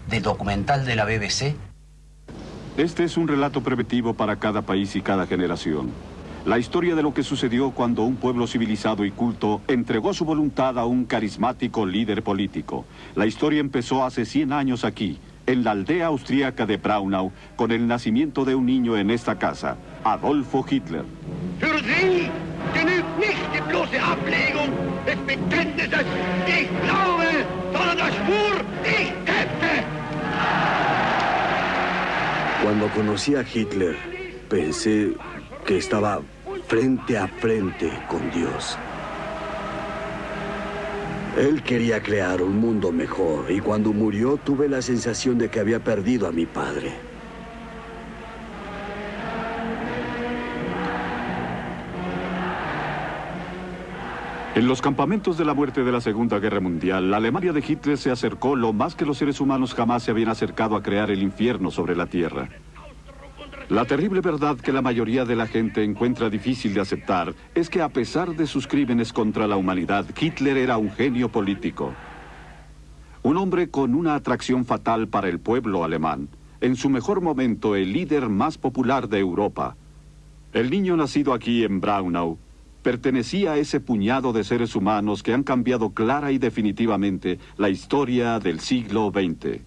del documental de la BBC? Este es un relato preventivo para cada país y cada generación. La historia de lo que sucedió cuando un pueblo civilizado y culto entregó su voluntad a un carismático líder político. La historia empezó hace 100 años aquí, en la aldea austríaca de Braunau, con el nacimiento de un niño en esta casa, Adolfo Hitler. Für Sie genügt nicht die bloße Ablegung des Bekenntnisses, ich glaube, sondern der Schwur, ich kämpfe. Cuando conocí a Hitler, pensé que estaba frente a frente con Dios. Él quería crear un mundo mejor y cuando murió tuve la sensación de que había perdido a mi padre. En los campamentos de la muerte de la Segunda Guerra Mundial, la Alemania de Hitler se acercó lo más que los seres humanos jamás se habían acercado a crear el infierno sobre la tierra. La terrible verdad que la mayoría de la gente encuentra difícil de aceptar es que a pesar de sus crímenes contra la humanidad, Hitler era un genio político. Un hombre con una atracción fatal para el pueblo alemán. En su mejor momento, el líder más popular de Europa. El niño nacido aquí en Braunau pertenecía a ese puñado de seres humanos que han cambiado clara y definitivamente la historia del siglo XX.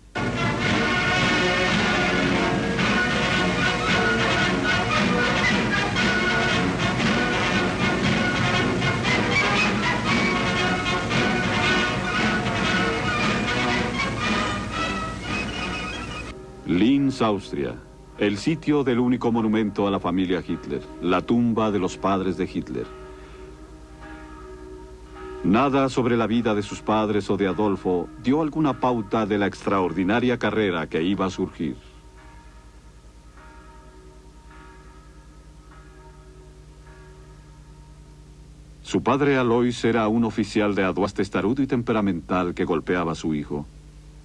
Linz, Austria. El sitio del único monumento a la familia Hitler. La tumba de los padres de Hitler. Nada sobre la vida de sus padres o de Adolfo dio alguna pauta de la extraordinaria carrera que iba a surgir. Su padre Alois era un oficial de aduanas testarudo y temperamental que golpeaba a su hijo.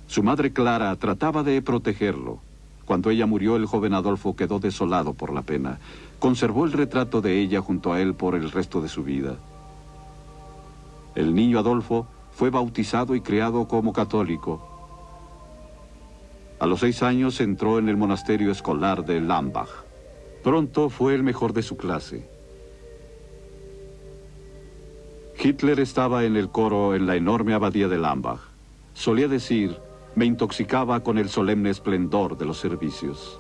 Su madre Clara trataba de protegerlo. Cuando ella murió, el joven Adolfo quedó desolado por la pena. Conservó el retrato de ella junto a él por el resto de su vida. El niño Adolfo fue bautizado y criado como católico. A los 6 años entró en el monasterio escolar de Lambach. Pronto fue el mejor de su clase. Hitler estaba en el coro en la enorme abadía de Lambach. Solía decir: me intoxicaba con el solemne esplendor de los servicios.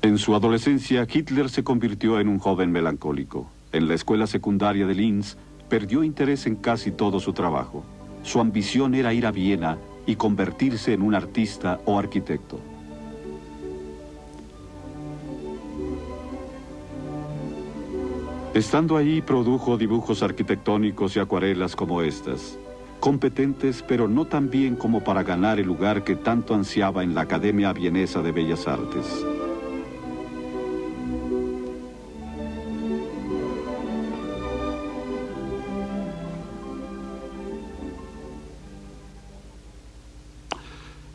En su adolescencia, Hitler se convirtió en un joven melancólico. En la escuela secundaria de Linz, perdió interés en casi todo su trabajo. Su ambición era ir a Viena y convertirse en un artista o arquitecto. Estando ahí, produjo dibujos arquitectónicos y acuarelas como estas. Competentes, pero no tan bien como para ganar el lugar que tanto ansiaba en la Academia Vienesa de Bellas Artes.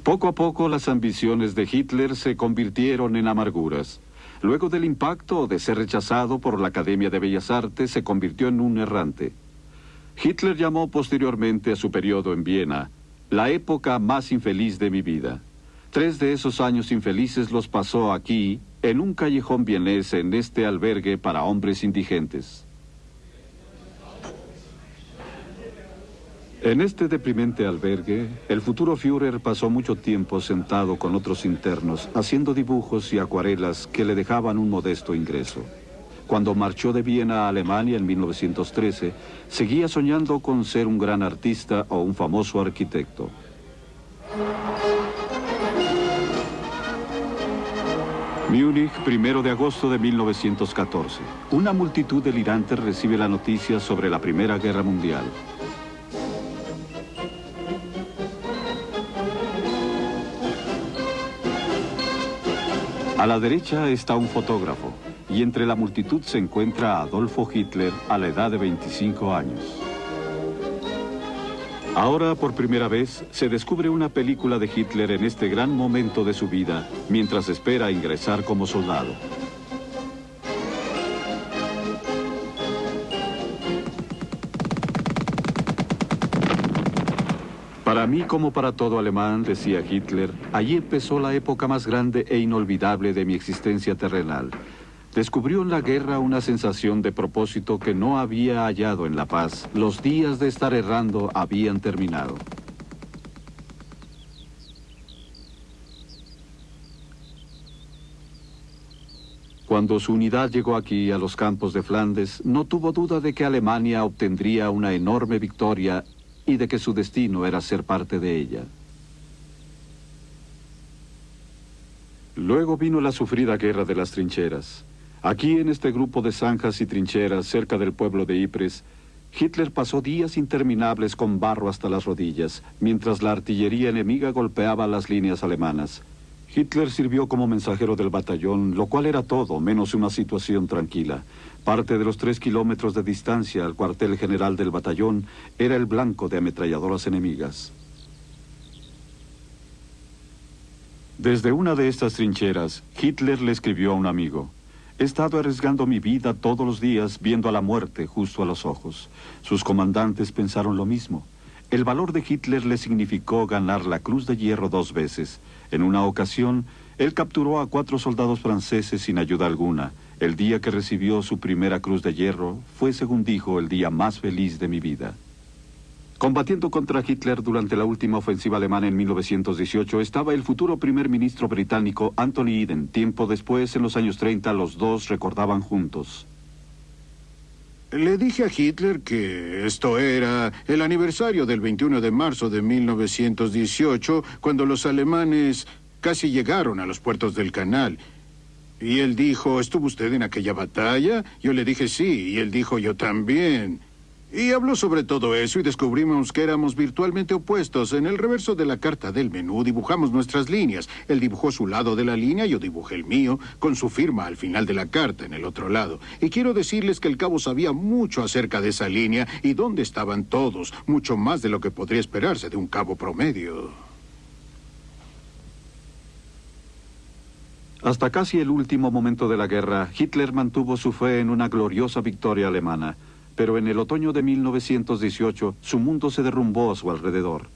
Poco a poco las ambiciones de Hitler se convirtieron en amarguras. Luego del impacto de ser rechazado por la Academia de Bellas Artes, se convirtió en un errante. Hitler llamó posteriormente a su periodo en Viena la época más infeliz de mi vida. 3 de esos años infelices los pasó aquí, en un callejón vienés, en este albergue para hombres indigentes. En este deprimente albergue, el futuro Führer pasó mucho tiempo sentado con otros internos, haciendo dibujos y acuarelas que le dejaban un modesto ingreso. Cuando marchó de Viena a Alemania en 1913, seguía soñando con ser un gran artista o un famoso arquitecto. Múnich, 1 de agosto de 1914. Una multitud delirante recibe la noticia sobre la Primera Guerra Mundial. A la derecha está un fotógrafo, y entre la multitud se encuentra a Adolfo Hitler a la edad de 25 años. Ahora, por primera vez, se descubre una película de Hitler en este gran momento de su vida, mientras espera ingresar como soldado. Para mí, como para todo alemán, decía Hitler, allí empezó la época más grande e inolvidable de mi existencia terrenal. Descubrió en la guerra una sensación de propósito que no había hallado en la paz. Los días de estar errando habían terminado. Cuando su unidad llegó aquí, a los campos de Flandes, no tuvo duda de que Alemania obtendría una enorme victoria y de que su destino era ser parte de ella. Luego vino la sufrida guerra de las trincheras. Aquí, en este grupo de zanjas y trincheras, cerca del pueblo de Ypres, Hitler pasó días interminables con barro hasta las rodillas, mientras la artillería enemiga golpeaba las líneas alemanas. Hitler sirvió como mensajero del batallón, lo cual era todo, menos una situación tranquila. Parte de los 3 kilómetros de distancia al cuartel general del batallón era el blanco de ametralladoras enemigas. Desde una de estas trincheras, Hitler le escribió a un amigo: «He estado arriesgando mi vida todos los días viendo a la muerte justo a los ojos». Sus comandantes pensaron lo mismo. El valor de Hitler le significó ganar la Cruz de Hierro 2 veces. En una ocasión, él capturó a 4 soldados franceses sin ayuda alguna. El día que recibió su primera Cruz de Hierro fue, según dijo, el día más feliz de mi vida. Combatiendo contra Hitler durante la última ofensiva alemana en 1918 estaba el futuro primer ministro británico Anthony Eden. Tiempo después, en los años 30, los dos recordaban juntos. Le dije a Hitler que esto era el aniversario del 21 de marzo de 1918, cuando los alemanes casi llegaron a los puertos del canal. Y él dijo: ¿estuvo usted en aquella batalla? Yo le dije sí, y él dijo: yo también. Y habló sobre todo eso y descubrimos que éramos virtualmente opuestos. En el reverso de la carta del menú dibujamos nuestras líneas. Él dibujó su lado de la línea, yo dibujé el mío, con su firma al final de la carta en el otro lado. Y quiero decirles que el cabo sabía mucho acerca de esa línea y dónde estaban todos, mucho más de lo que podría esperarse de un cabo promedio. Hasta casi el último momento de la guerra, Hitler mantuvo su fe en una gloriosa victoria alemana. Pero en el otoño de 1918, su mundo se derrumbó a su alrededor.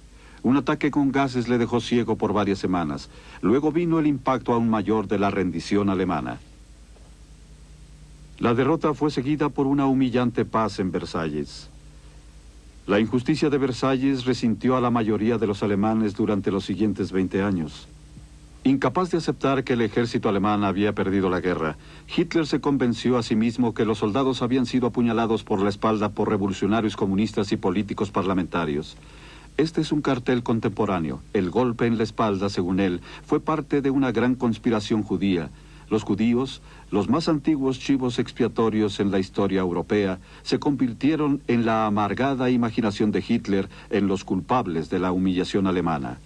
Un ataque con gases le dejó ciego por varias semanas. Luego vino el impacto aún mayor de la rendición alemana. La derrota fue seguida por una humillante paz en Versalles. La injusticia de Versalles resintió a la mayoría de los alemanes durante los siguientes 20 años. Incapaz de aceptar que el ejército alemán había perdido la guerra, Hitler se convenció a sí mismo que los soldados habían sido apuñalados por la espalda por revolucionarios comunistas y políticos parlamentarios. Este es un cartel contemporáneo. El golpe en la espalda, según él, fue parte de una gran conspiración judía. Los judíos, los más antiguos chivos expiatorios en la historia europea, se convirtieron en la amargada imaginación de Hitler en los culpables de la humillación alemana.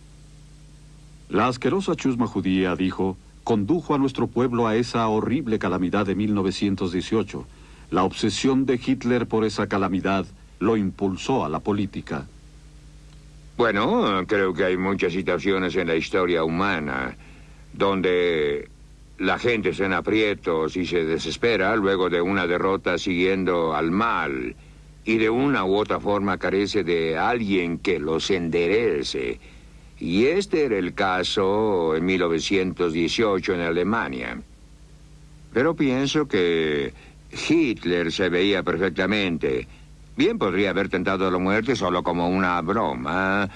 La asquerosa chusma judía, dijo, condujo a nuestro pueblo a esa horrible calamidad de 1918. La obsesión de Hitler por esa calamidad lo impulsó a la política. Bueno, creo que hay muchas situaciones en la historia humana donde la gente está en aprietos y se desespera luego de una derrota siguiendo al mal y de una u otra forma carece de alguien que los enderece. Y este era el caso en 1918 en Alemania. Pero pienso que Hitler se veía perfectamente. Bien podría haber tentado la muerte solo como una broma,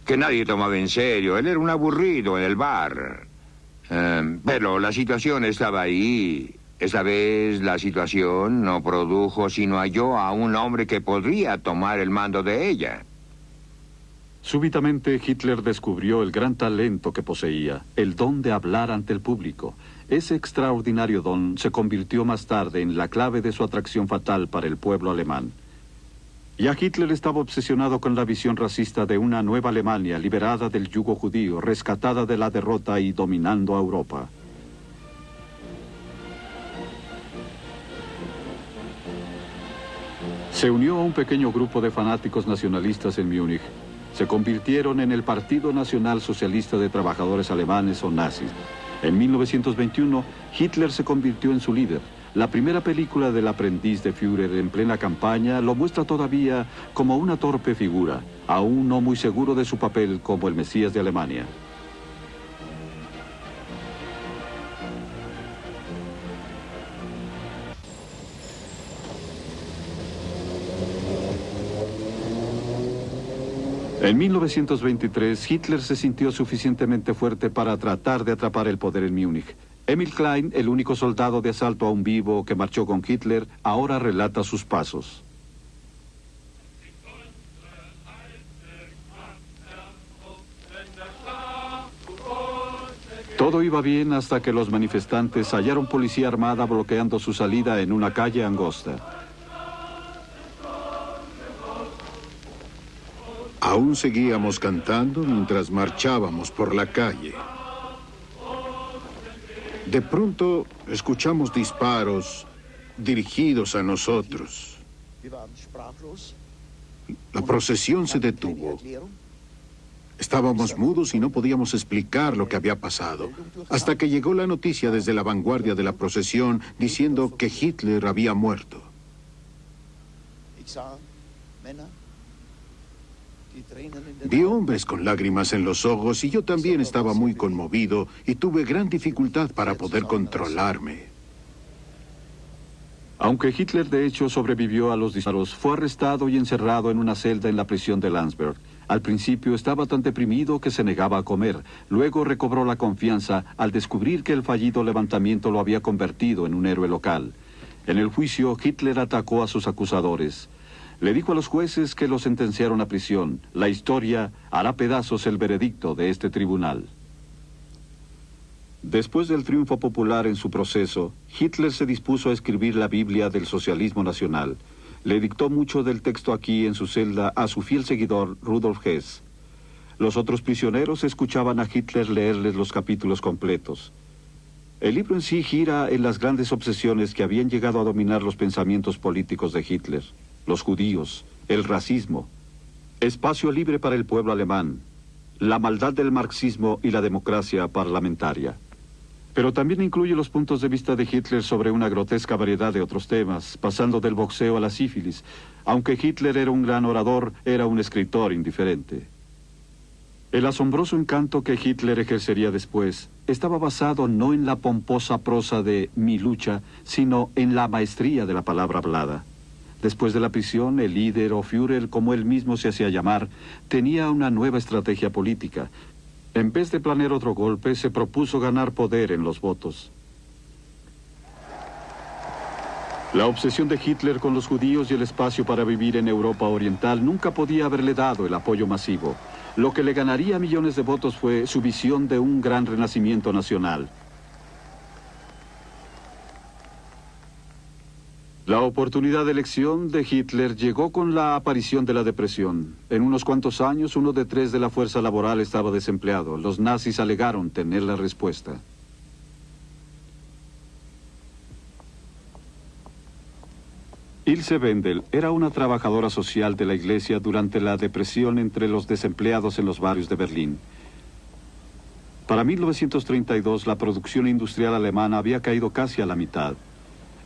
que nadie tomaba en serio. Él era un aburrido en el bar. Pero la situación estaba ahí. Esta vez la situación no produjo sino halló a un hombre que podría tomar el mando de ella. Súbitamente Hitler descubrió el gran talento que poseía, el don de hablar ante el público. Ese extraordinario don se convirtió más tarde en la clave de su atracción fatal para el pueblo alemán. Ya Hitler estaba obsesionado con la visión racista de una nueva Alemania liberada del yugo judío, rescatada de la derrota y dominando a Europa. Se unió a un pequeño grupo de fanáticos nacionalistas en Múnich. Se convirtieron en el Partido Nacional Socialista de Trabajadores Alemanes o nazis. En 1921, Hitler se convirtió en su líder. La primera película del aprendiz de Führer en plena campaña lo muestra todavía como una torpe figura, aún no muy seguro de su papel como el Mesías de Alemania. En 1923, Hitler se sintió suficientemente fuerte para tratar de atrapar el poder en Múnich. Emil Klein, el único soldado de asalto aún vivo que marchó con Hitler, ahora relata sus pasos. Todo iba bien hasta que los manifestantes hallaron policía armada bloqueando su salida en una calle angosta. Aún seguíamos cantando mientras marchábamos por la calle. De pronto, escuchamos disparos dirigidos a nosotros. La procesión se detuvo. Estábamos mudos y no podíamos explicar lo que había pasado, hasta que llegó la noticia desde la vanguardia de la procesión diciendo que Hitler había muerto. Vi hombres con lágrimas en los ojos y yo también estaba muy conmovido y tuve gran dificultad para poder controlarme. Aunque Hitler de hecho sobrevivió a los disparos, fue arrestado y encerrado en una celda en la prisión de Landsberg. Al principio estaba tan deprimido que se negaba a comer. Luego recobró la confianza al descubrir que el fallido levantamiento lo había convertido en un héroe local. En el juicio, Hitler atacó a sus acusadores. Le dijo a los jueces que lo sentenciaron a prisión. La historia hará pedazos el veredicto de este tribunal. Después del triunfo popular en su proceso, Hitler se dispuso a escribir la Biblia del socialismo nacional. Le dictó mucho del texto aquí en su celda a su fiel seguidor Rudolf Hess. Los otros prisioneros escuchaban a Hitler leerles los capítulos completos. El libro en sí gira en las grandes obsesiones que habían llegado a dominar los pensamientos políticos de Hitler. Los judíos, el racismo, espacio libre para el pueblo alemán, la maldad del marxismo y la democracia parlamentaria. Pero también incluye los puntos de vista de Hitler sobre una grotesca variedad de otros temas, pasando del boxeo a la sífilis. Aunque Hitler era un gran orador, era un escritor indiferente. El asombroso encanto que Hitler ejercería después estaba basado no en la pomposa prosa de Mi lucha, sino en la maestría de la palabra hablada. Después de la prisión, el líder o Führer, como él mismo se hacía llamar, tenía una nueva estrategia política. En vez de planear otro golpe, se propuso ganar poder en los votos. La obsesión de Hitler con los judíos y el espacio para vivir en Europa Oriental nunca podía haberle dado el apoyo masivo. Lo que le ganaría millones de votos fue su visión de un gran renacimiento nacional. La oportunidad de elección de Hitler llegó con la aparición de la depresión. En unos cuantos años, 1 de 3 de la fuerza laboral estaba desempleado. Los nazis alegaron tener la respuesta. Ilse Wendel era una trabajadora social de la iglesia durante la depresión entre los desempleados en los barrios de Berlín. Para 1932, la producción industrial alemana había caído casi a la mitad.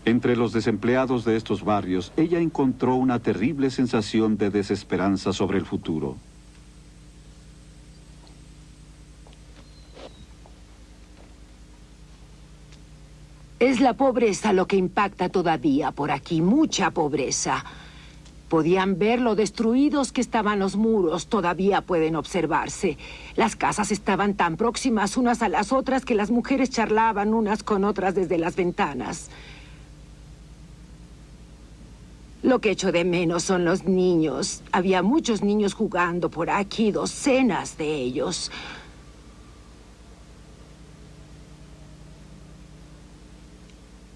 Entre los desempleados de estos barrios, ella encontró una terrible sensación de desesperanza sobre el futuro. Es la pobreza lo que impacta todavía por aquí, mucha pobreza. Podían ver lo destruidos que estaban los muros, todavía pueden observarse. Las casas estaban tan próximas unas a las otras que las mujeres charlaban unas con otras desde las ventanas. Lo que echo de menos son los niños. Había muchos niños jugando por aquí, docenas de ellos.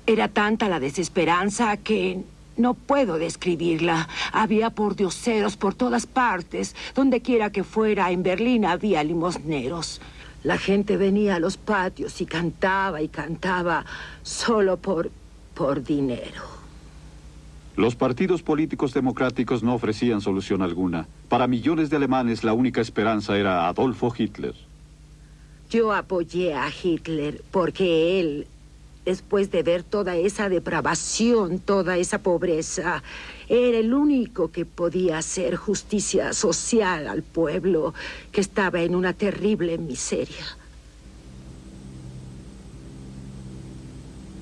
Era tanta la desesperanza que no puedo describirla. Había pordioseros por todas partes. Donde quiera que fuera, en Berlín había limosneros. La gente venía a los patios y cantaba solo por dinero. Los partidos políticos democráticos no ofrecían solución alguna. Para millones de alemanes la única esperanza era Adolfo Hitler. Yo apoyé a Hitler porque él, después de ver toda esa depravación, toda esa pobreza, era el único que podía hacer justicia social al pueblo que estaba en una terrible miseria.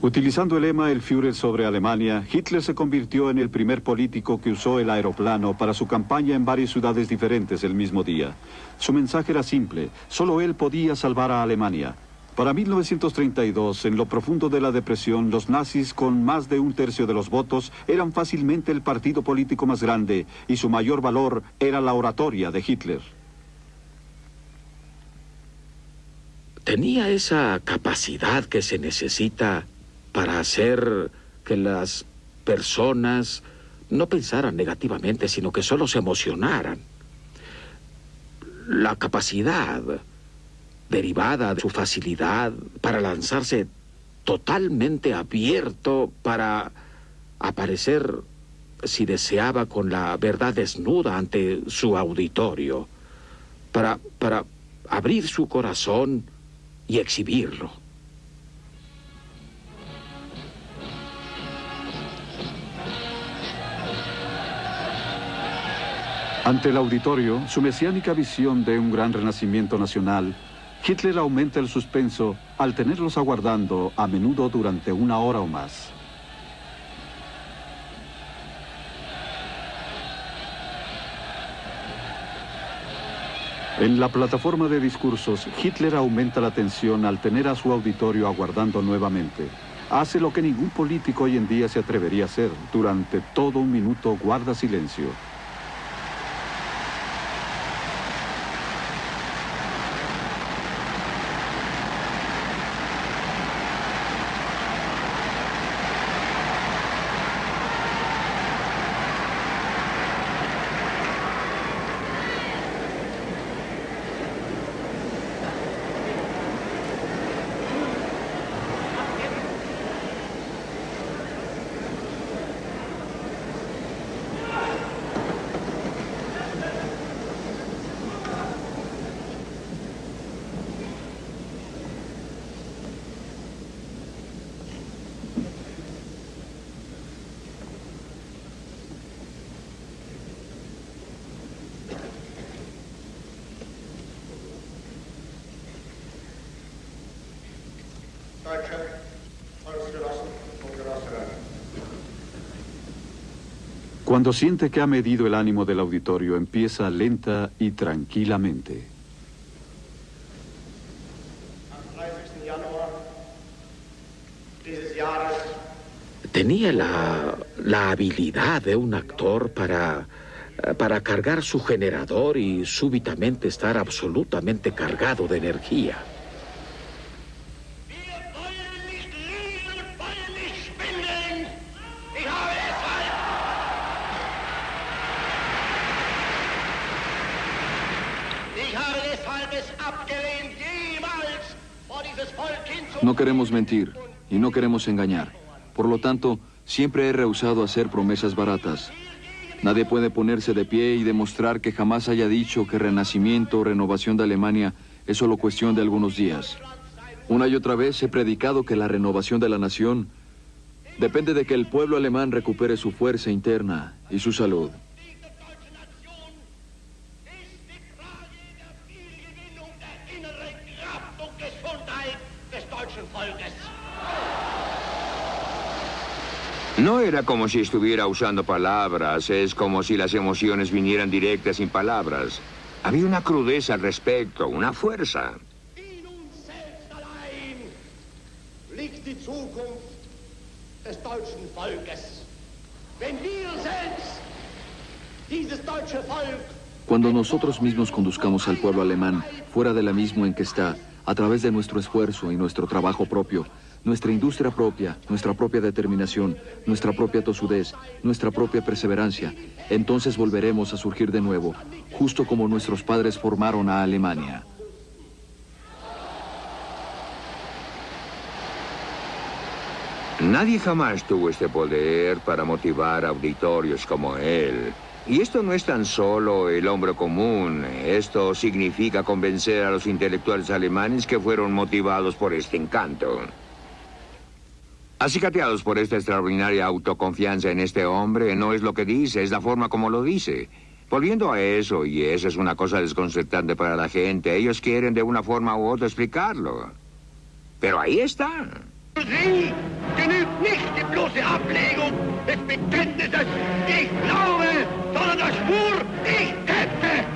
Utilizando el lema "El Führer sobre Alemania", Hitler se convirtió en el primer político que usó el aeroplano para su campaña en varias ciudades diferentes el mismo día. Su mensaje era simple: solo él podía salvar a Alemania. Para 1932, en lo profundo de la depresión, los nazis, con más de 1/3 de los votos, eran fácilmente el partido político más grande, y su mayor valor era la oratoria de Hitler. Tenía esa capacidad que se necesita para hacer que las personas no pensaran negativamente, sino que solo se emocionaran. La capacidad derivada de su facilidad para lanzarse totalmente abierto, para aparecer, si deseaba, con la verdad desnuda ante su auditorio, para abrir su corazón y exhibirlo. Ante el auditorio, su mesiánica visión de un gran renacimiento nacional, Hitler aumenta el suspenso al tenerlos aguardando a menudo durante 1 hora o más. En la plataforma de discursos, Hitler aumenta la tensión al tener a su auditorio aguardando nuevamente. Hace lo que ningún político hoy en día se atrevería a hacer. Durante todo 1 minuto guarda silencio. Cuando siente que ha medido el ánimo del auditorio, empieza lenta y tranquilamente. Tenía la habilidad de un actor para cargar su generador y súbitamente estar absolutamente cargado de energía. No queremos mentir y no queremos engañar. Por lo tanto, siempre he rehusado hacer promesas baratas. Nadie puede ponerse de pie y demostrar que jamás haya dicho que renacimiento o renovación de Alemania es solo cuestión de algunos días. Una y otra vez he predicado que la renovación de la nación depende de que el pueblo alemán recupere su fuerza interna y su salud. No era como si estuviera usando palabras, es como si las emociones vinieran directas sin palabras. Había una crudeza al respecto, una fuerza. Cuando nosotros mismos conduzcamos al pueblo alemán fuera del abismo en que está, a través de nuestro esfuerzo y nuestro trabajo propio, nuestra industria propia, nuestra propia determinación, nuestra propia tosudez, nuestra propia perseverancia, entonces volveremos a surgir de nuevo, justo como nuestros padres formaron a Alemania. Nadie jamás tuvo este poder para motivar auditorios como él. Y esto no es tan solo el hombre común. Esto significa convencer a los intelectuales alemanes que fueron motivados por este encanto. Acicateados por esta extraordinaria autoconfianza en este hombre, no es lo que dice, es la forma como lo dice. Volviendo a eso, y esa es una cosa desconcertante para la gente, ellos quieren de una forma u otra explicarlo. Pero ahí está. Sie genügt nicht die bloße Ablegung des Bekenntnisses, ich glaube, sondern der Schwur, ich kämpfe.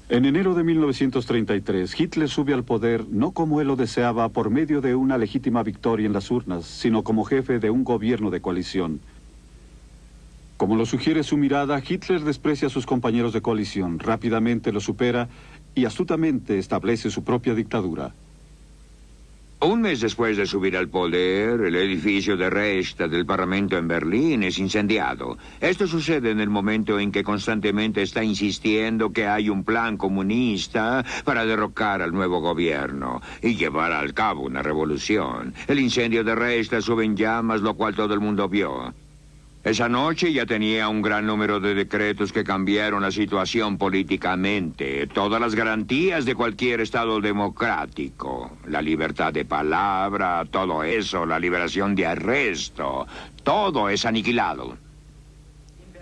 En enero de 1933, Hitler sube al poder no como él lo deseaba por medio de una legítima victoria en las urnas, sino como jefe de un gobierno de coalición. Como lo sugiere su mirada, Hitler desprecia a sus compañeros de coalición, rápidamente los supera y astutamente establece su propia dictadura. Un mes después de subir al poder, el edificio de Reichstag del Parlamento en Berlín es incendiado. Esto sucede en el momento en que constantemente está insistiendo que hay un plan comunista para derrocar al nuevo gobierno y llevar al cabo una revolución. El incendio de Reichstag sube en llamas, lo cual todo el mundo vio. Esa noche ya tenía un gran número de decretos que cambiaron la situación políticamente. Todas las garantías de cualquier Estado democrático. La libertad de palabra, todo eso, la liberación de arresto. Todo es aniquilado.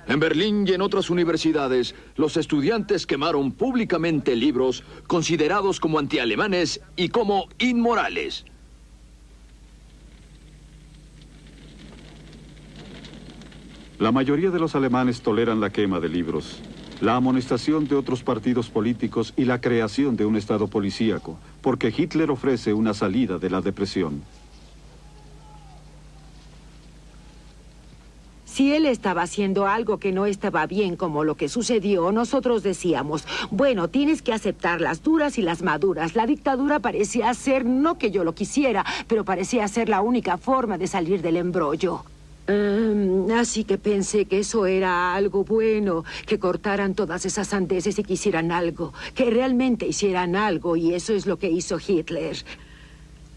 En Berlín y en otras universidades, los estudiantes quemaron públicamente libros considerados como antialemanes y como inmorales. La mayoría de los alemanes toleran la quema de libros, la amonestación de otros partidos políticos y la creación de un Estado policíaco, porque Hitler ofrece una salida de la depresión. Si él estaba haciendo algo que no estaba bien como lo que sucedió, nosotros decíamos, bueno, tienes que aceptar las duras y las maduras. La dictadura parecía ser, no que yo lo quisiera, pero parecía ser la única forma de salir del embrollo. Así que pensé que eso era algo bueno, que cortaran todas esas sandeces y que hicieran algo, que realmente hicieran algo, y eso es lo que hizo Hitler.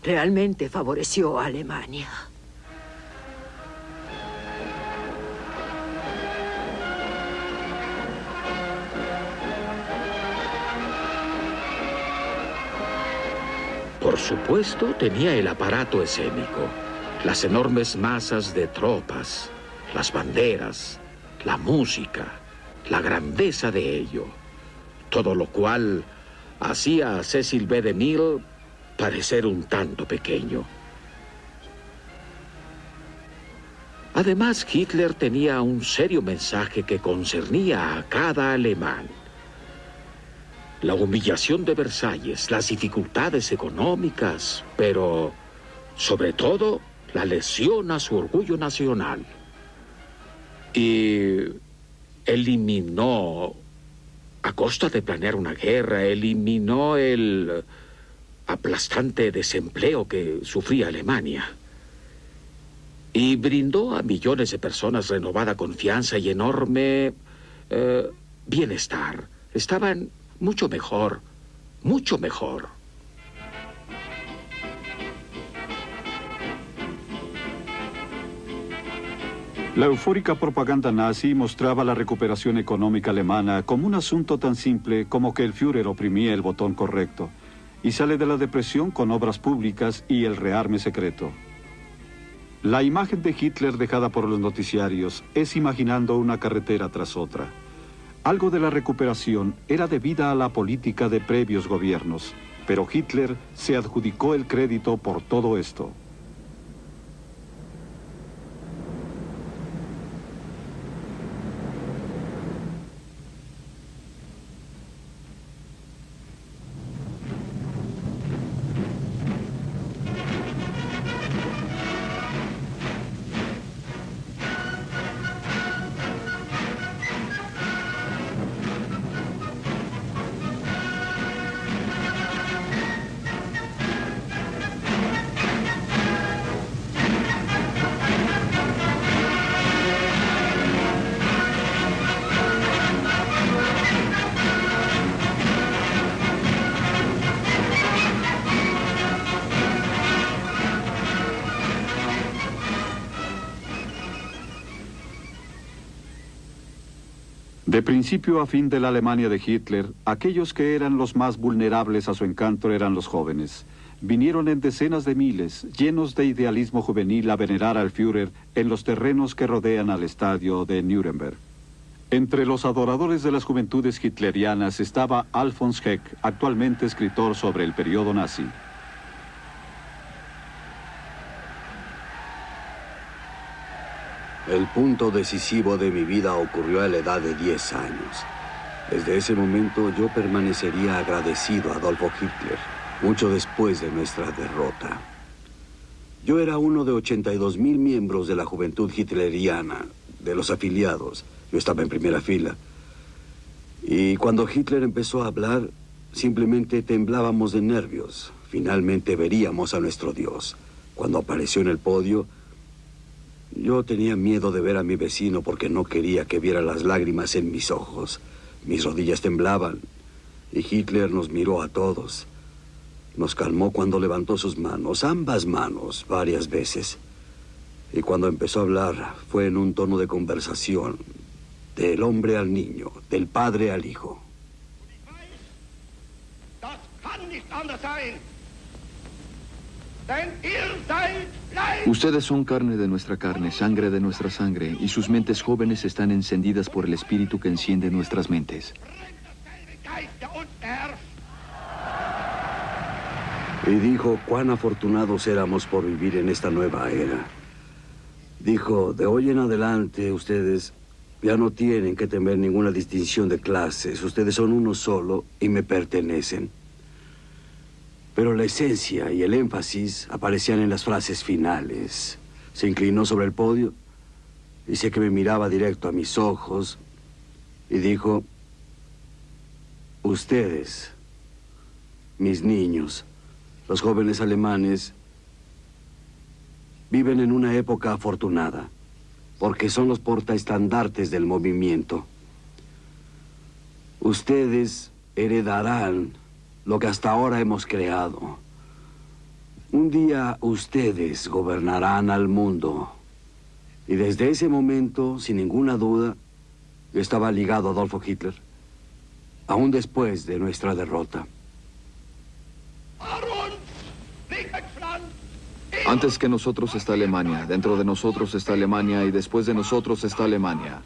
Realmente favoreció a Alemania. Por supuesto, tenía el aparato escénico. Las enormes masas de tropas, las banderas, la música, la grandeza de ello. Todo lo cual hacía a Cecil B. DeMille parecer un tanto pequeño. Además, Hitler tenía un serio mensaje que concernía a cada alemán. La humillación de Versalles, las dificultades económicas, pero sobre todo la lesión a su orgullo nacional. Y eliminó, a costa de planear una guerra, eliminó el aplastante desempleo que sufría Alemania. Y brindó a millones de personas renovada confianza y enorme bienestar. Estaban mucho mejor, mucho mejor. La eufórica propaganda nazi mostraba la recuperación económica alemana como un asunto tan simple como que el Führer oprimía el botón correcto y sale de la depresión con obras públicas y el rearme secreto. La imagen de Hitler dejada por los noticiarios es imaginando una carretera tras otra. Algo de la recuperación era debida a la política de previos gobiernos, pero Hitler se adjudicó el crédito por todo esto. De principio a fin de la Alemania de Hitler, aquellos que eran los más vulnerables a su encanto eran los jóvenes. Vinieron en decenas de miles, llenos de idealismo juvenil, a venerar al Führer en los terrenos que rodean al estadio de Nuremberg. Entre los adoradores de las juventudes hitlerianas estaba Alfons Heck, actualmente escritor sobre el periodo nazi. El punto decisivo de mi vida ocurrió a la edad de 10 años. Desde ese momento yo permanecería agradecido a Adolfo Hitler, mucho después de nuestra derrota. Yo era uno de 82.000 miembros de la juventud hitleriana, de los afiliados. Yo estaba en primera fila. Y cuando Hitler empezó a hablar, simplemente temblábamos de nervios. Finalmente veríamos a nuestro Dios. Cuando apareció en el podio, yo tenía miedo de ver a mi vecino porque no quería que viera las lágrimas en mis ojos. Mis rodillas temblaban y Hitler nos miró a todos. Nos calmó cuando levantó sus manos, ambas manos, varias veces. Y cuando empezó a hablar, fue en un tono de conversación, del hombre al niño, del padre al hijo. Das kann nicht anders sein. Denn ihr seid Fleisch. Ustedes son carne de nuestra carne, sangre de nuestra sangre, y sus mentes jóvenes están encendidas por el espíritu que enciende nuestras mentes. Y dijo cuán afortunados éramos por vivir en esta nueva era. Dijo, de hoy en adelante ustedes ya no tienen que temer ninguna distinción de clases. Ustedes son uno solo y me pertenecen. Pero la esencia y el énfasis aparecían en las frases finales. Se inclinó sobre el podio y sé que me miraba directo a mis ojos y dijo, ustedes, mis niños, los jóvenes alemanes, viven en una época afortunada, porque son los portaestandartes del movimiento. Ustedes heredarán lo que hasta ahora hemos creado. Un día ustedes gobernarán al mundo. Y desde ese momento, sin ninguna duda, yo estaba ligado a Adolfo Hitler, aún después de nuestra derrota. Antes que nosotros está Alemania, dentro de nosotros está Alemania y después de nosotros está Alemania.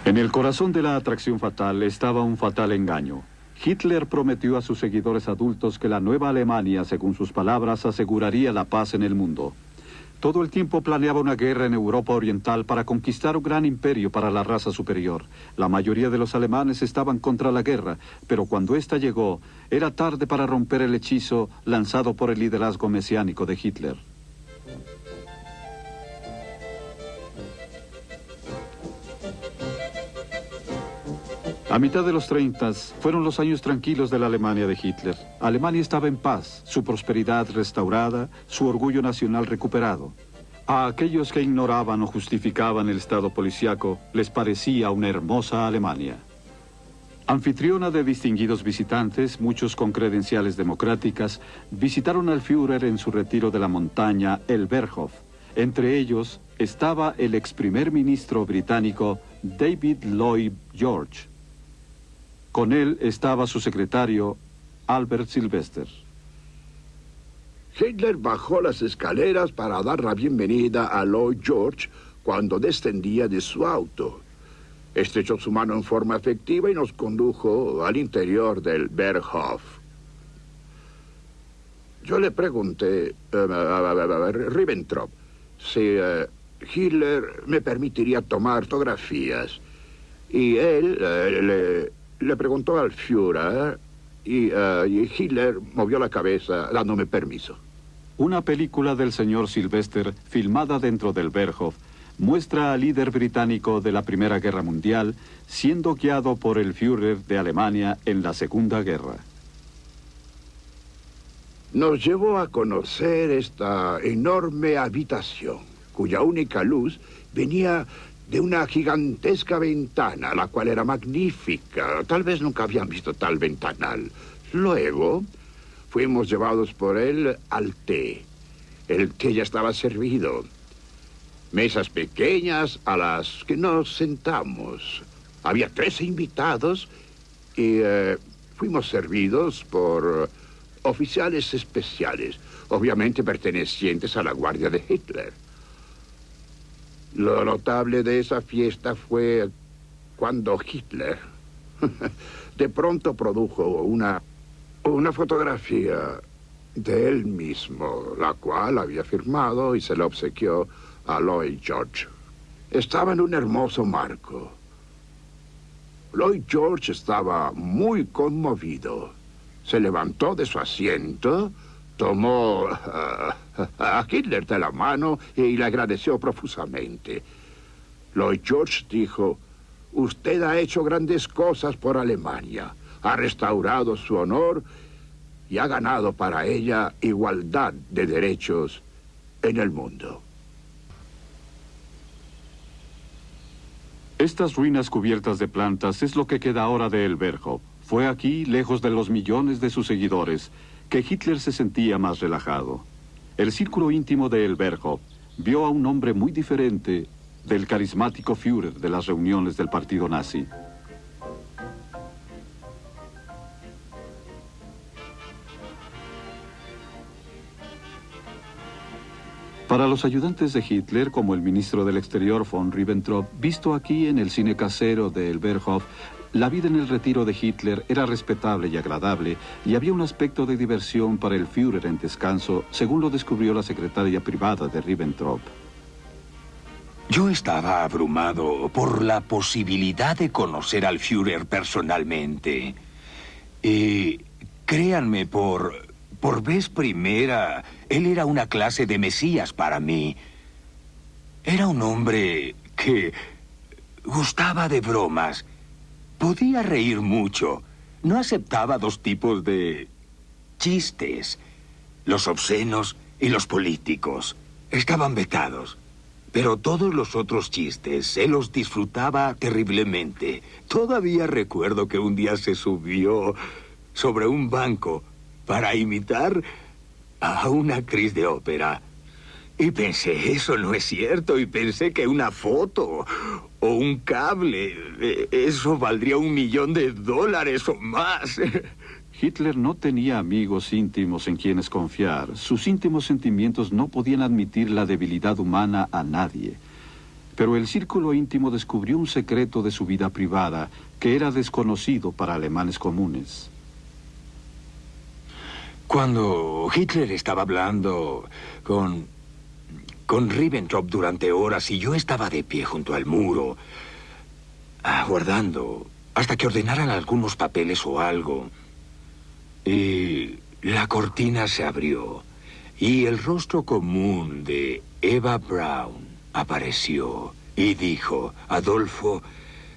En el corazón de la atracción fatal estaba un fatal engaño. Hitler prometió a sus seguidores adultos que la nueva Alemania, según sus palabras, aseguraría la paz en el mundo. Todo el tiempo planeaba una guerra en Europa Oriental para conquistar un gran imperio para la raza superior. La mayoría de los alemanes estaban contra la guerra, pero cuando ésta llegó, era tarde para romper el hechizo lanzado por el liderazgo mesiánico de Hitler. A mitad de los 30 fueron los años tranquilos de la Alemania de Hitler. Alemania estaba en paz, su prosperidad restaurada, su orgullo nacional recuperado. A aquellos que ignoraban o justificaban el estado policíaco, les parecía una hermosa Alemania. Anfitriona de distinguidos visitantes, muchos con credenciales democráticas, visitaron al Führer en su retiro de la montaña, el Berghof. Entre ellos estaba el ex primer ministro británico David Lloyd George. Con él estaba su secretario, Albert Sylvester. Hitler bajó las escaleras para dar la bienvenida a Lloyd George cuando descendía de su auto. Estrechó su mano en forma efectiva y nos condujo al interior del Berghof. Yo le pregunté a Ribbentrop si Hitler me permitiría tomar fotografías. Y él le preguntó al Führer y Hitler movió la cabeza dándome permiso. Una película del señor Sylvester, filmada dentro del Berghof, muestra al líder británico de la Primera Guerra Mundial siendo guiado por el Führer de Alemania en la Segunda Guerra. Nos llevó a conocer esta enorme habitación, cuya única luz venía de una gigantesca ventana, la cual era magnífica. Tal vez nunca habían visto tal ventanal. Luego fuimos llevados por él al té. El té ya estaba servido. Mesas pequeñas a las que nos sentamos. Había 13 invitados y fuimos servidos por oficiales especiales, obviamente pertenecientes a la guardia de Hitler. Lo notable de esa fiesta fue cuando Hitler de pronto produjo una fotografía de él mismo, la cual había firmado y se la obsequió a Lloyd George. Estaba en un hermoso marco. Lloyd George estaba muy conmovido. Se levantó de su asiento, tomó a Hitler de la mano y le agradeció profusamente. Lloyd George dijo: usted ha hecho grandes cosas por Alemania, ha restaurado su honor y ha ganado para ella igualdad de derechos en el mundo. Estas ruinas cubiertas de plantas es lo que queda ahora de Elberhof. Fue aquí, lejos de los millones de sus seguidores, que Hitler se sentía más relajado. El círculo íntimo de Elberhof vio a un hombre muy diferente del carismático Führer de las reuniones del partido nazi. Para los ayudantes de Hitler, como el ministro del Exterior von Ribbentrop, visto aquí en el cine casero de Elberhof, la vida en el retiro de Hitler era respetable y agradable, y había un aspecto de diversión para el Führer en descanso, según lo descubrió la secretaria privada de Ribbentrop. Yo estaba abrumado por la posibilidad de conocer al Führer personalmente. Y créanme, por vez primera, él era una clase de mesías para mí. Era un hombre que gustaba de bromas. Podía reír mucho. No aceptaba dos tipos de chistes. Los obscenos y los políticos. Estaban vetados. Pero todos los otros chistes, él los disfrutaba terriblemente. Todavía recuerdo que un día se subió sobre un banco para imitar a una actriz de ópera. Y pensé, eso no es cierto, y pensé que una foto o un cable, eso valdría $1.000.000 o más. Hitler no tenía amigos íntimos en quienes confiar. Sus íntimos sentimientos no podían admitir la debilidad humana a nadie. Pero el círculo íntimo descubrió un secreto de su vida privada que era desconocido para alemanes comunes. Cuando Hitler estaba hablando con Ribbentrop durante horas y yo estaba de pie junto al muro, aguardando hasta que ordenaran algunos papeles o algo, y la cortina se abrió y el rostro común de Eva Braun apareció y dijo: Adolfo,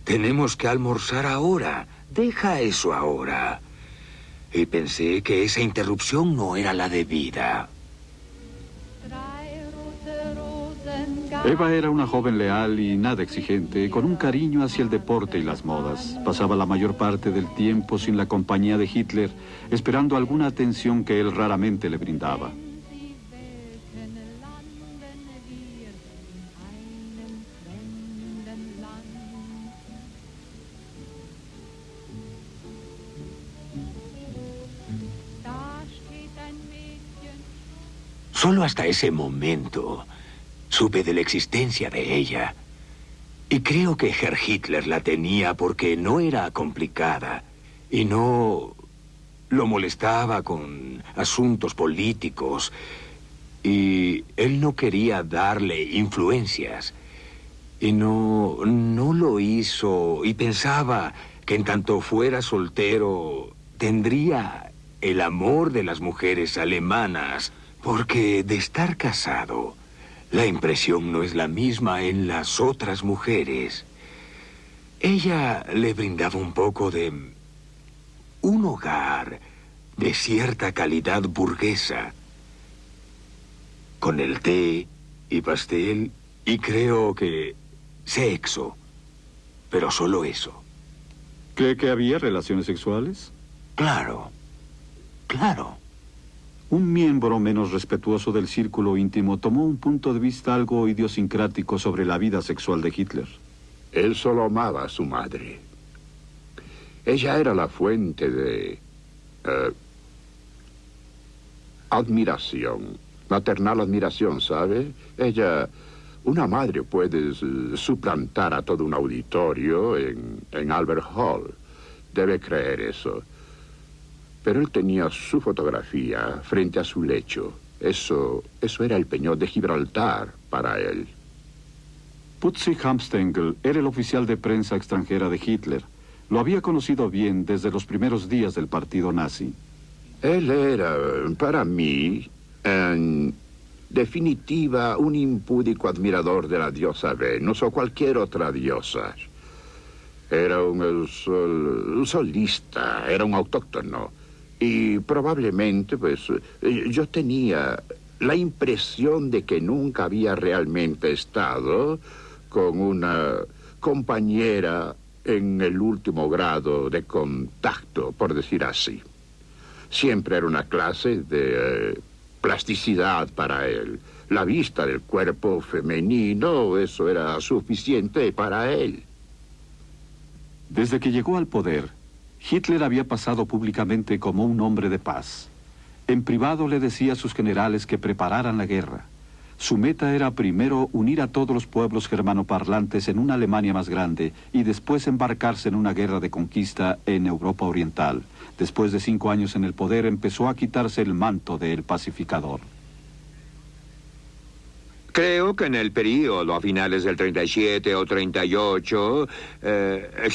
tenemos que almorzar ahora, deja eso ahora. Y pensé que esa interrupción no era la debida. Eva era una joven leal y nada exigente, con un cariño hacia el deporte y las modas. Pasaba la mayor parte del tiempo sin la compañía de Hitler, esperando alguna atención que él raramente le brindaba. Solo hasta ese momento supe de la existencia de ella. Y creo que Herr Hitler la tenía porque no era complicada y no lo molestaba con asuntos políticos. Y él no quería darle influencias. Y no lo hizo. Y pensaba que en tanto fuera soltero tendría el amor de las mujeres alemanas. Porque de estar casado, la impresión no es la misma en las otras mujeres. Ella le brindaba un poco de un hogar de cierta calidad burguesa, con el té y pastel, y creo que sexo. Pero solo eso. ¿Cree que había relaciones sexuales? Claro. Claro. Un miembro menos respetuoso del círculo íntimo tomó un punto de vista algo idiosincrático sobre la vida sexual de Hitler. Él solo amaba a su madre. Ella era la fuente de admiración, maternal admiración, ¿sabe? Una madre puede suplantar a todo un auditorio en Albert Hall. Debe creer eso. Pero él tenía su fotografía frente a su lecho. Eso era el peñón de Gibraltar para él. Putzi Hamstengel era el oficial de prensa extranjera de Hitler. Lo había conocido bien desde los primeros días del partido nazi. Él era, para mí, en definitiva, un impúdico admirador de la diosa Venus o cualquier otra diosa. Era un solista, era un autóctono. Y probablemente, pues, yo tenía la impresión de que nunca había realmente estado con una compañera en el último grado de contacto, por decir así. Siempre era una clase de plasticidad para él. La vista del cuerpo femenino, eso era suficiente para él. Desde que llegó al poder, Hitler había pasado públicamente como un hombre de paz. En privado le decía a sus generales que prepararan la guerra. Su meta era primero unir a todos los pueblos germanoparlantes en una Alemania más grande y después embarcarse en una guerra de conquista en Europa Oriental. Después de 5 años en el poder, empezó a quitarse el manto de el pacificador. Creo que en el periodo a finales del 37 o 38,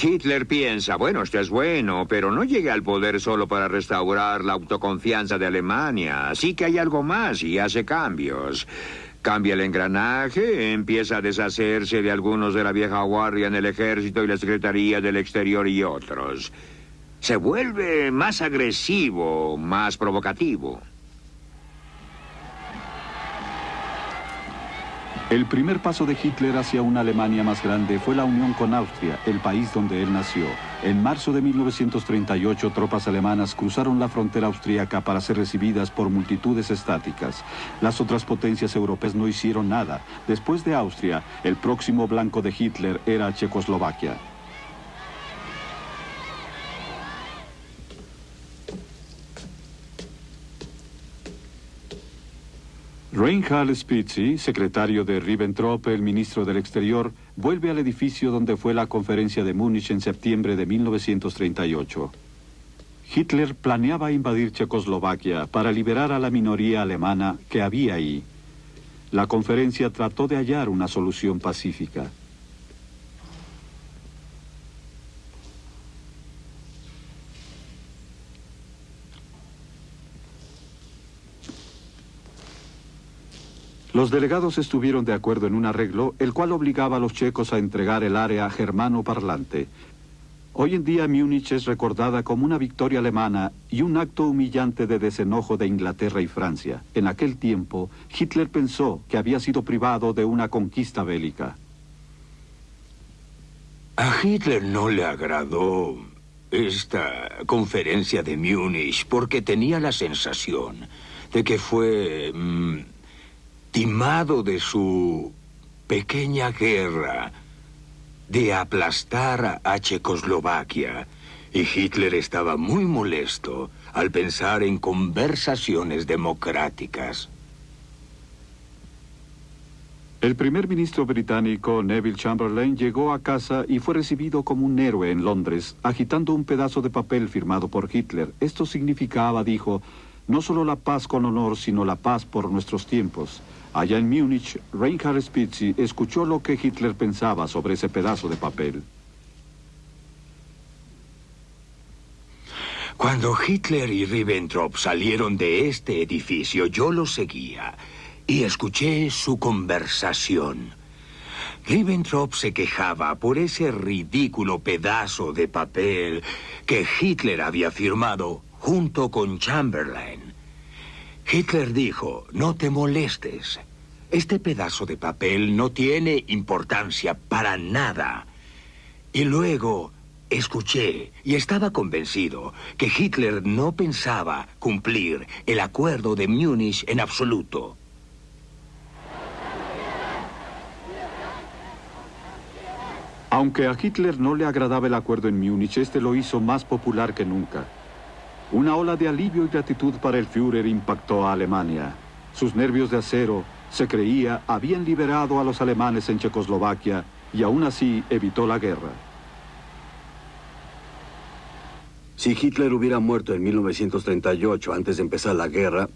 Hitler piensa, bueno, esto es bueno, pero no llegué al poder solo para restaurar la autoconfianza de Alemania. Sí que hay algo más y hace cambios. Cambia el engranaje, empieza a deshacerse de algunos de la vieja guardia en el ejército y la Secretaría del Exterior y otros. Se vuelve más agresivo, más provocativo. El primer paso de Hitler hacia una Alemania más grande fue la unión con Austria, el país donde él nació. En marzo de 1938, tropas alemanas cruzaron la frontera austríaca para ser recibidas por multitudes estáticas. Las otras potencias europeas no hicieron nada. Después de Austria, el próximo blanco de Hitler era Checoslovaquia. Reinhard Spitzy, secretario de Ribbentrop, el ministro del Exterior, vuelve al edificio donde fue la conferencia de Múnich en septiembre de 1938. Hitler planeaba invadir Checoslovaquia para liberar a la minoría alemana que había ahí. La conferencia trató de hallar una solución pacífica. Los delegados estuvieron de acuerdo en un arreglo, el cual obligaba a los checos a entregar el área germano-parlante. Hoy en día Múnich es recordada como una victoria alemana y un acto humillante de desenojo de Inglaterra y Francia. En aquel tiempo, Hitler pensó que había sido privado de una conquista bélica. A Hitler no le agradó esta conferencia de Múnich porque tenía la sensación de que fue timado de su pequeña guerra de aplastar a Checoslovaquia. Y Hitler estaba muy molesto al pensar en conversaciones democráticas. El primer ministro británico, Neville Chamberlain, llegó a casa y fue recibido como un héroe en Londres, agitando un pedazo de papel firmado por Hitler. Esto significaba, dijo, no solo la paz con honor, sino la paz por nuestros tiempos. Allá en Múnich, Reinhard Spitzy escuchó lo que Hitler pensaba sobre ese pedazo de papel. Cuando Hitler y Ribbentrop salieron de este edificio, yo los seguía y escuché su conversación. Ribbentrop se quejaba por ese ridículo pedazo de papel que Hitler había firmado junto con Chamberlain. Hitler dijo, no te molestes. Este pedazo de papel no tiene importancia para nada. Y luego escuché y estaba convencido que Hitler no pensaba cumplir el acuerdo de Múnich en absoluto. Aunque a Hitler no le agradaba el acuerdo en Múnich, este lo hizo más popular que nunca. Una ola de alivio y gratitud para el Führer impactó a Alemania. Sus nervios de acero, se creía, habían liberado a los alemanes en Checoslovaquia y aún así evitó la guerra. Si Hitler hubiera muerto en 1938, antes de empezar la guerra,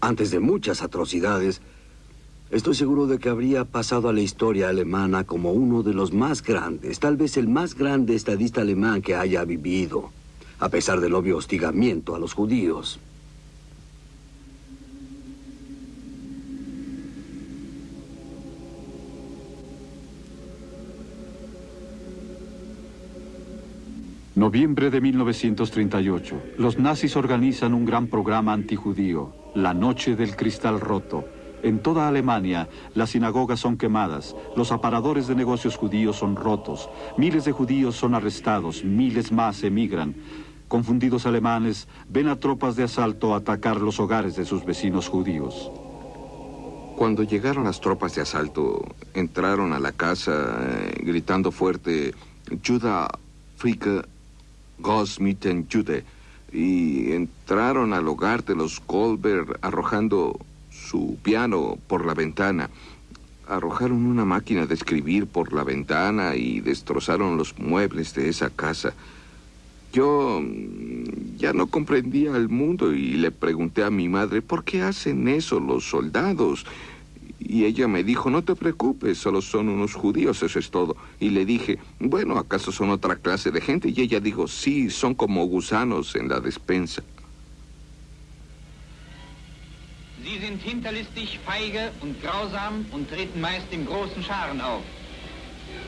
antes de muchas atrocidades, estoy seguro de que habría pasado a la historia alemana como uno de los más grandes, tal vez el más grande estadista alemán que haya vivido, a pesar del obvio hostigamiento a los judíos. Noviembre de 1938. Los nazis organizan un gran programa antijudío, la Noche del Cristal Roto. En toda Alemania, las sinagogas son quemadas, los aparadores de negocios judíos son rotos, miles de judíos son arrestados, miles más emigran. Confundidos alemanes ven a tropas de asalto atacar los hogares de sus vecinos judíos. Cuando llegaron las tropas de asalto, entraron a la casa gritando fuerte, Juda, Fricke, Gott mitten Jude, y entraron al hogar de los Goldberg arrojando su piano por la ventana. Arrojaron una máquina de escribir por la ventana y destrozaron los muebles de esa casa. Yo ya no comprendía el mundo y le pregunté a mi madre, ¿por qué hacen eso los soldados? Y ella me dijo, no te preocupes, solo son unos judíos, eso es todo. Y le dije, bueno, ¿acaso son otra clase de gente? Y ella dijo, sí, son como gusanos en la despensa. Sie sind hinterlistig, feige und grausam und treten meist in großen Scharen auf.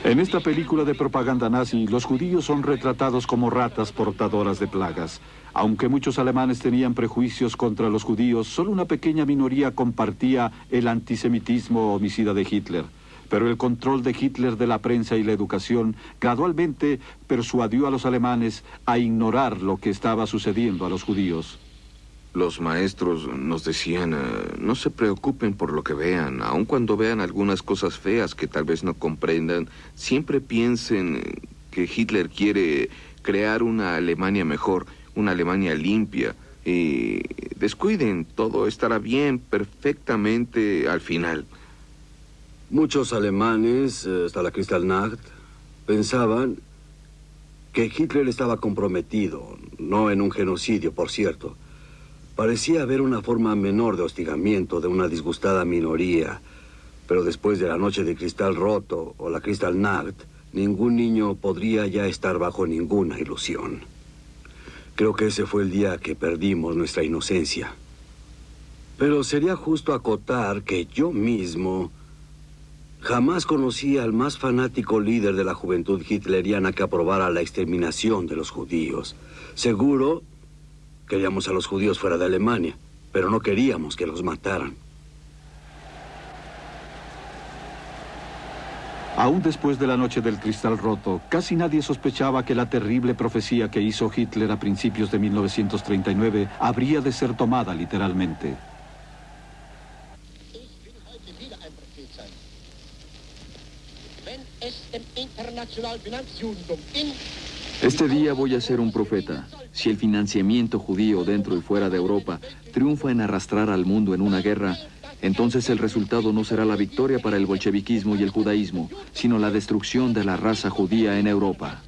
En esta película de propaganda nazi, los judíos son retratados como ratas portadoras de plagas. Aunque muchos alemanes tenían prejuicios contra los judíos, solo una pequeña minoría compartía el antisemitismo homicida de Hitler. Pero el control de Hitler de la prensa y la educación gradualmente persuadió a los alemanes a ignorar lo que estaba sucediendo a los judíos. Los maestros nos decían, no se preocupen por lo que vean, aun cuando vean algunas cosas feas que tal vez no comprendan, siempre piensen que Hitler quiere crear una Alemania mejor, una Alemania limpia, y descuiden, todo estará bien perfectamente al final. Muchos alemanes, hasta la Kristallnacht, pensaban que Hitler estaba comprometido, no en un genocidio, por cierto. Parecía haber una forma menor de hostigamiento de una disgustada minoría, pero después de la Noche de Cristal Roto o la Kristallnacht, ningún niño podría ya estar bajo ninguna ilusión. Creo que ese fue el día que perdimos nuestra inocencia. Pero sería justo acotar que yo mismo jamás conocí al más fanático líder de la juventud hitleriana que aprobara la exterminación de los judíos. Seguro queríamos a los judíos fuera de Alemania, pero no queríamos que los mataran. Aún después de la Noche del Cristal Roto, casi nadie sospechaba que la terrible profecía que hizo Hitler a principios de 1939 habría de ser tomada literalmente. Este día voy a ser un profeta. Si el financiamiento judío dentro y fuera de Europa triunfa en arrastrar al mundo en una guerra, entonces el resultado no será la victoria para el bolcheviquismo y el judaísmo, sino la destrucción de la raza judía en Europa.